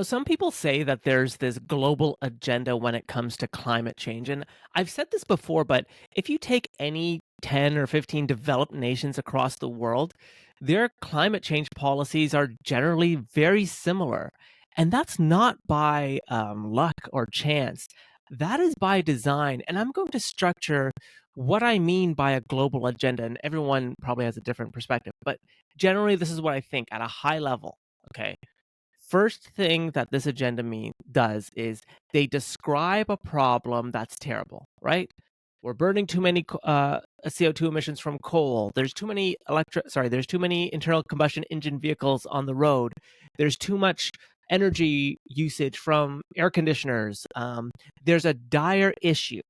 Some people say that there's this global agenda when it comes to climate change. And I've said this before, but if you take any 10 or 15 developed nations across the world, their climate change policies are generally very similar. And that's not by luck or chance, that is by design. And I'm going to structure what I mean by a global agenda. And everyone probably has a different perspective, but generally, this is what I think at a high level. Okay. First thing that this agenda does is they describe a problem that's terrible, right? We're burning too many CO2 emissions from coal. There's too many there's too many internal combustion engine vehicles on the road. There's too much energy usage from air conditioners. There's a dire issue.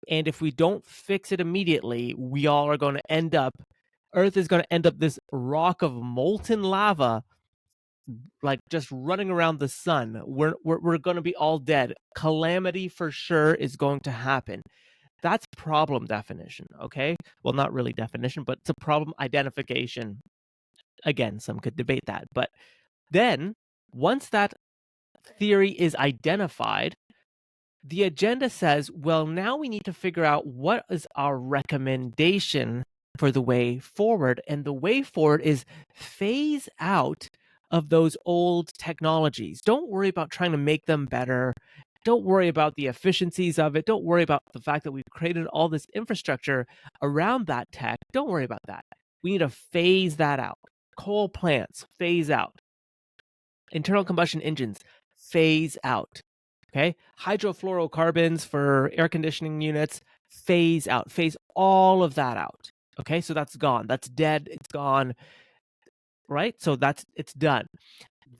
And if we don't fix it immediately, we all are going to Earth is going to end up this rock of molten lava, like just running around the sun. We're going to be all dead. Calamity for sure is going to happen. That's problem definition, okay? Well, not really definition, but it's a problem identification. Again, some could debate that. But then once that theory is identified, the agenda says, well, now we need to figure out what is our recommendation for the way forward. And the way forward is phase out of those old technologies. Don't worry about trying to make them better. Don't worry about the efficiencies of it. Don't worry about the fact that we've created all this infrastructure around that tech. Don't worry about that. We need to phase that out. Coal plants, phase out. Internal combustion engines, phase out. Okay. Hydrofluorocarbons for air conditioning units, phase out, phase all of that out. Okay. So that's gone. That's dead. It's gone. Right. So it's done.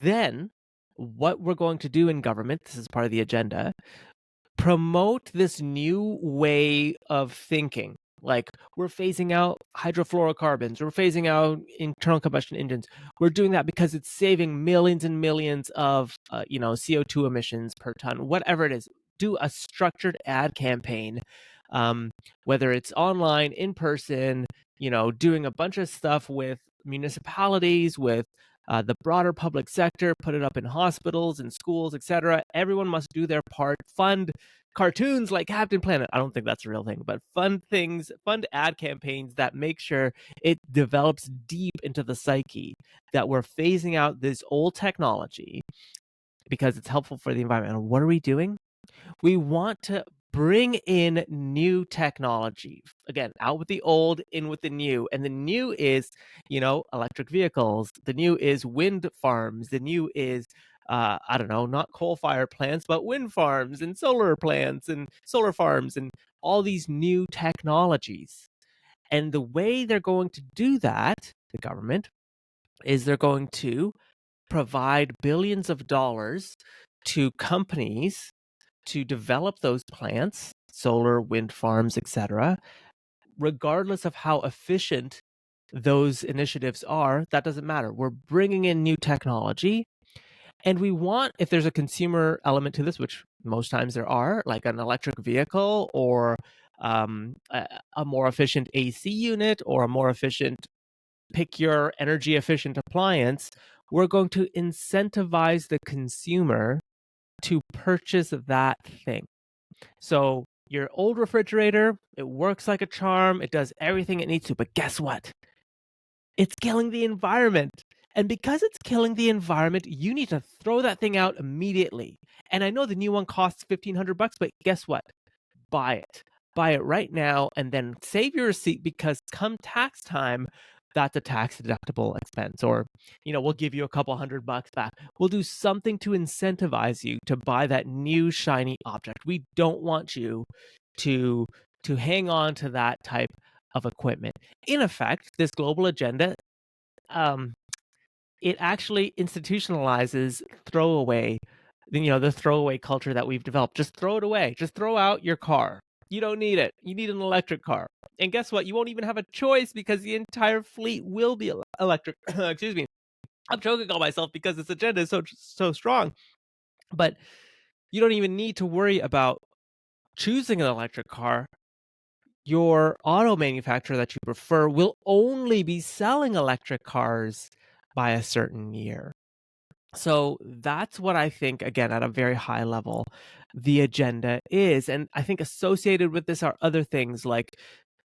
Then what we're going to do in government, this is part of the agenda, promote this new way of thinking. Like, we're phasing out hydrofluorocarbons, we're phasing out internal combustion engines. We're doing that because it's saving millions and millions of CO2 emissions per ton, whatever it is. Do a structured ad campaign, whether it's online, in person, doing a bunch of stuff with municipalities, with the broader public sector, put it up in hospitals and schools, etc. Everyone must do their part. Fund cartoons like Captain Planet. I don't think that's a real thing, but fund ad campaigns that make sure it develops deep into the psyche that we're phasing out this old technology because it's helpful for the environment. And what are we doing? We want to bring in new technology. Again, out with the old, in with the new. And the new is, electric vehicles. The new is wind farms. The new is, I don't know, not coal-fired plants, but wind farms and solar plants and solar farms and all these new technologies. And the way they're going to do that, the government, is they're going to provide billions of dollars to companies to develop those plants, solar, wind farms, etc., regardless of how efficient those initiatives are. That doesn't matter. We're bringing in new technology. And we want, if there's a consumer element to this, which most times there are, like an electric vehicle or a more efficient AC unit or a more efficient, pick your energy efficient appliance, we're going to incentivize the consumer to purchase that thing. So your old refrigerator, it works like a charm. It does everything it needs to. But guess what? It's killing the environment. And because it's killing the environment, you need to throw that thing out immediately. And I know the new one costs $1,500, but guess what? Buy it. Buy it right now and then save your receipt, because come tax time, that's a tax deductible expense. Or, we'll give you a couple $100 back. We'll do something to incentivize you to buy that new shiny object. We don't want you to hang on to that type of equipment. In effect, this global agenda, it actually institutionalizes throwaway, the throwaway culture that we've developed. Just throw it away. Just throw out your car. You don't need it. You need an electric car. And guess what? You won't even have a choice, because the entire fleet will be electric. Excuse me. I'm choking on myself because this agenda is so strong. But you don't even need to worry about choosing an electric car. Your auto manufacturer that you prefer will only be selling electric cars by a certain year. So that's what I think, again, at a very high level, the agenda is. And I think associated with this are other things like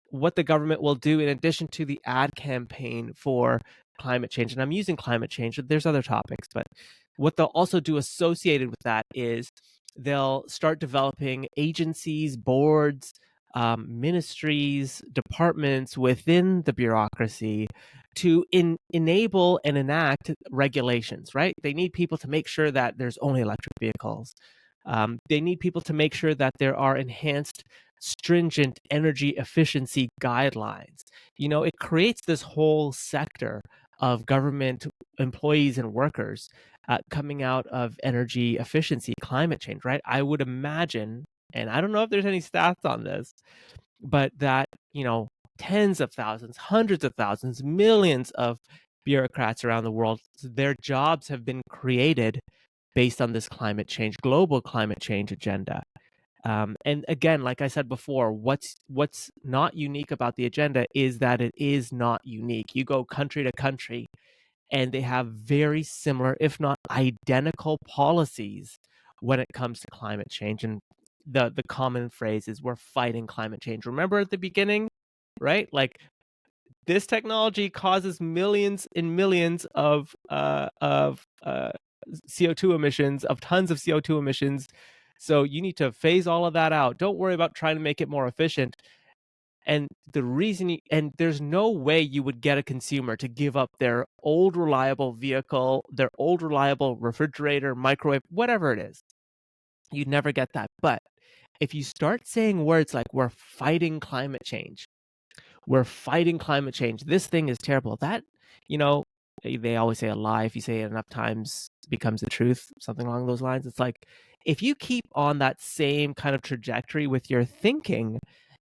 what the government will do in addition to the ad campaign for climate change. And I'm using climate change, there's other topics, but what they'll also do associated with that is they'll start developing agencies, boards, ministries, departments within the bureaucracy to enable and enact regulations, right? They need people to make sure that there's only electric vehicles. They need people to make sure that there are enhanced stringent energy efficiency guidelines. It creates this whole sector of government employees and workers coming out of energy efficiency, climate change, right? I would imagine, and I don't know if there's any stats on this, but that, tens of thousands, hundreds of thousands, millions of bureaucrats around the world, their jobs have been created based on this climate change, global climate change agenda. And again, like I said before, what's not unique about the agenda is that it is not unique. You go country to country, and they have very similar, if not identical, policies when it comes to climate change. And the common phrase is we're fighting climate change. Remember at the beginning, right? Like this technology causes millions and millions of CO2 emissions, of tons of CO2 emissions. So you need to phase all of that out. Don't worry about trying to make it more efficient. And and there's no way you would get a consumer to give up their old reliable vehicle, their old reliable refrigerator, microwave, whatever it is. You'd never get that. But if you start saying words like we're fighting climate change, this thing is terrible. That, you know, they always say a lie, if you say it enough times, becomes the truth, something along those lines. It's like, if you keep on that same kind of trajectory with your thinking,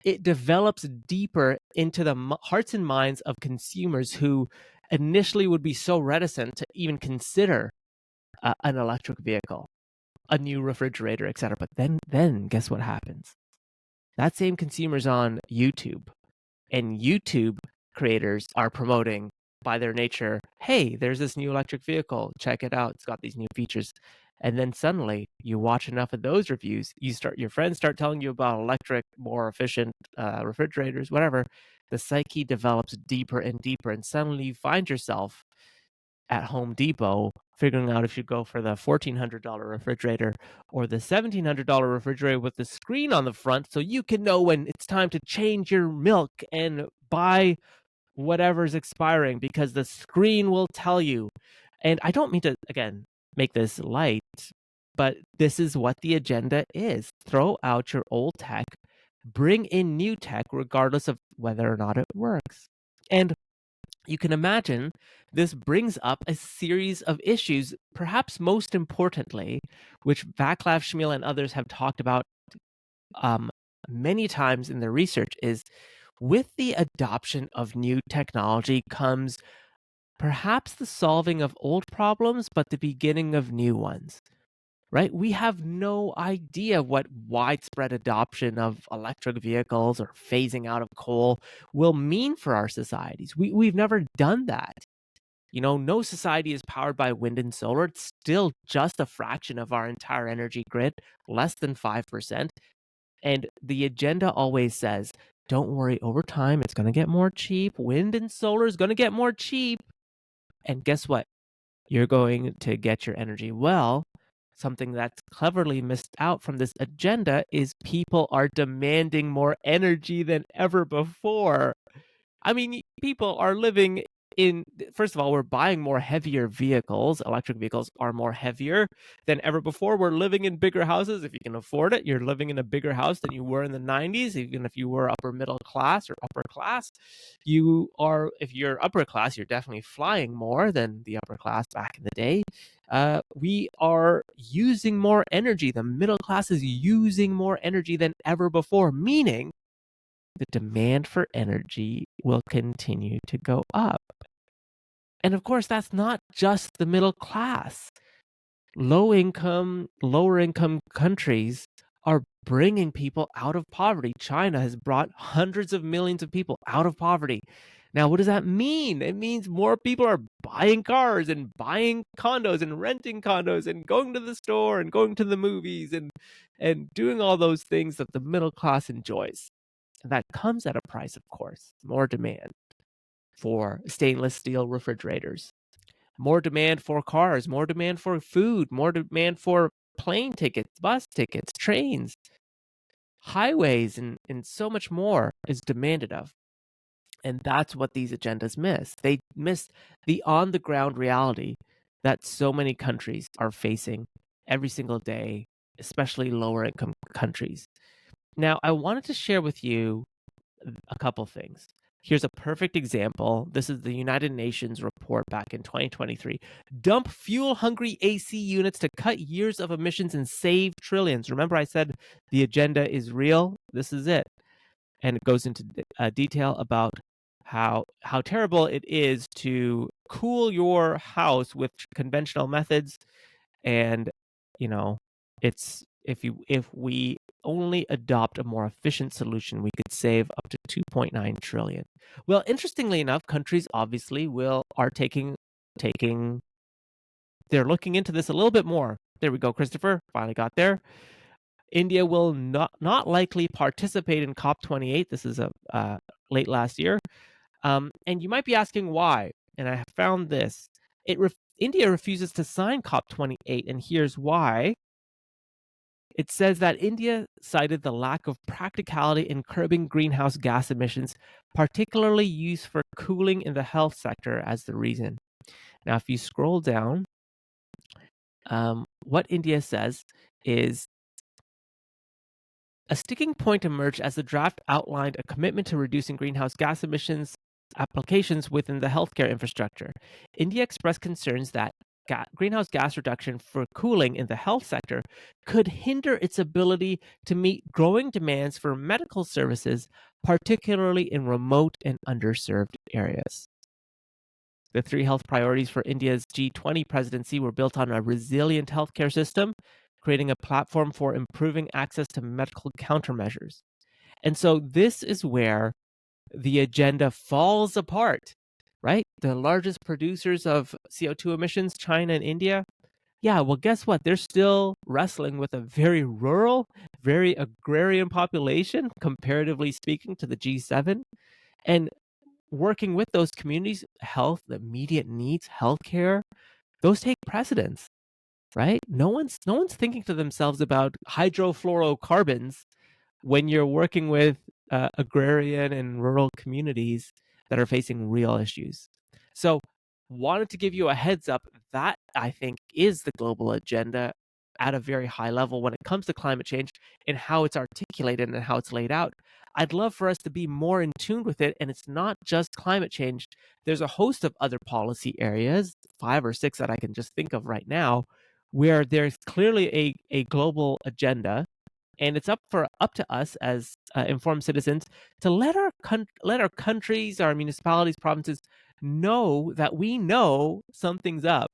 it develops deeper into the hearts and minds of consumers who initially would be so reticent to even consider an electric vehicle, a new refrigerator, etc. But then guess what happens? That same consumer's on YouTube, and YouTube creators are promoting by their nature, hey, there's this new electric vehicle, check it out, it's got these new features. And then suddenly you watch enough of those reviews, your friends start telling you about electric, more efficient refrigerators, whatever. The psyche develops deeper and deeper, and suddenly you find yourself at Home Depot figuring out if you go for the $1,400 refrigerator or the $1,700 refrigerator with the screen on the front, so you can know when it's time to change your milk and buy whatever's expiring, because the screen will tell you. And I don't mean to, again, make this light, but this is what the agenda is. Throw out your old tech, bring in new tech, regardless of whether or not it works. And you can imagine this brings up a series of issues, perhaps most importantly, which Vaclav Smil and others have talked about many times in their research, is with the adoption of new technology comes perhaps the solving of old problems, but the beginning of new ones. Right? We have no idea what widespread adoption of electric vehicles or phasing out of coal will mean for our societies. We've never done that. No society is powered by wind and solar. It's still just a fraction of our entire energy grid, less than 5%. And the agenda always says, don't worry, over time, it's going to get more cheap. Wind and solar is going to get more cheap. And guess what? You're going to get your energy. Well, something that's cleverly missed out from this agenda is people are demanding more energy than ever before. I mean, people are living in, first of all, we're buying more heavier vehicles. Electric vehicles are more heavier than ever before. We're living in bigger houses. If you can afford it, you're living in a bigger house than you were in the 90s. Even if you were upper middle class or upper class, if you're upper class, you're definitely flying more than the upper class back in the day. We are using more energy. The middle class is using more energy than ever before, meaning the demand for energy will continue to go up. And of course, that's not just the middle class. Lower income countries are bringing people out of poverty. China has brought hundreds of millions of people out of poverty. Now, what does that mean? It means more people are buying cars and buying condos and renting condos and going to the store and going to the movies and doing all those things that the middle class enjoys. And that comes at a price, of course, more demand for stainless steel refrigerators, more demand for cars, more demand for food, more demand for plane tickets, bus tickets, trains, highways, and so much more is demanded of. And that's what these agendas miss. They miss the on the ground reality that so many countries are facing every single day, especially lower income countries. Now, I wanted to share with you a couple things. Here's a perfect example. This is the United Nations report back in 2023. Dump fuel hungry AC units to cut years of emissions and save trillions. Remember, I said the agenda is real? This is it. And it goes into detail about how terrible it is to cool your house with conventional methods. And you know, it's if we only adopt a more efficient solution, we could save up to 2.9 trillion. Well, interestingly enough, countries obviously are taking they're looking into this a little bit more. There we go, Christopher. Finally got there. India will not likely participate in COP28. This is a late last year. And you might be asking why. And I have found this. India refuses to sign COP28, and here's why. It says that India cited the lack of practicality in curbing greenhouse gas emissions, particularly used for cooling in the health sector, as the reason. Now, if you scroll down, what India says is a sticking point emerged as the draft outlined a commitment to reducing greenhouse gas emissions applications within the healthcare infrastructure. India expressed concerns that greenhouse gas reduction for cooling in the health sector could hinder its ability to meet growing demands for medical services, particularly in remote and underserved areas. The three health priorities for India's G20 presidency were built on a resilient healthcare system, creating a platform for improving access to medical countermeasures. And so this is where the agenda falls apart, right? The largest producers of CO2 emissions, China and India. Yeah, well, guess what? They're still wrestling with a very rural, very agrarian population, comparatively speaking, to the G7. And working with those communities, health, the immediate needs, healthcare, those take precedence, right? No one's thinking to themselves about hydrofluorocarbons when you're working with agrarian and rural communities that are facing real issues. So, wanted to give you a heads up that I think is the global agenda at a very high level when it comes to climate change and how it's articulated and how it's laid out. I'd love for us to be more in tune with it. And it's not just climate change, there's a host of other policy areas, 5 or 6 that I can just think of right now, where there's clearly a global agenda, and it's up to us as informed citizens to let our countries, our municipalities, provinces know that we know something's up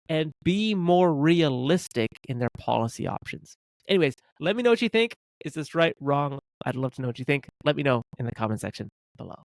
and be more realistic in their policy options. Anyways, let me know what you think. Is this right, wrong? I'd love to know what you think. Let me know in the comment section below.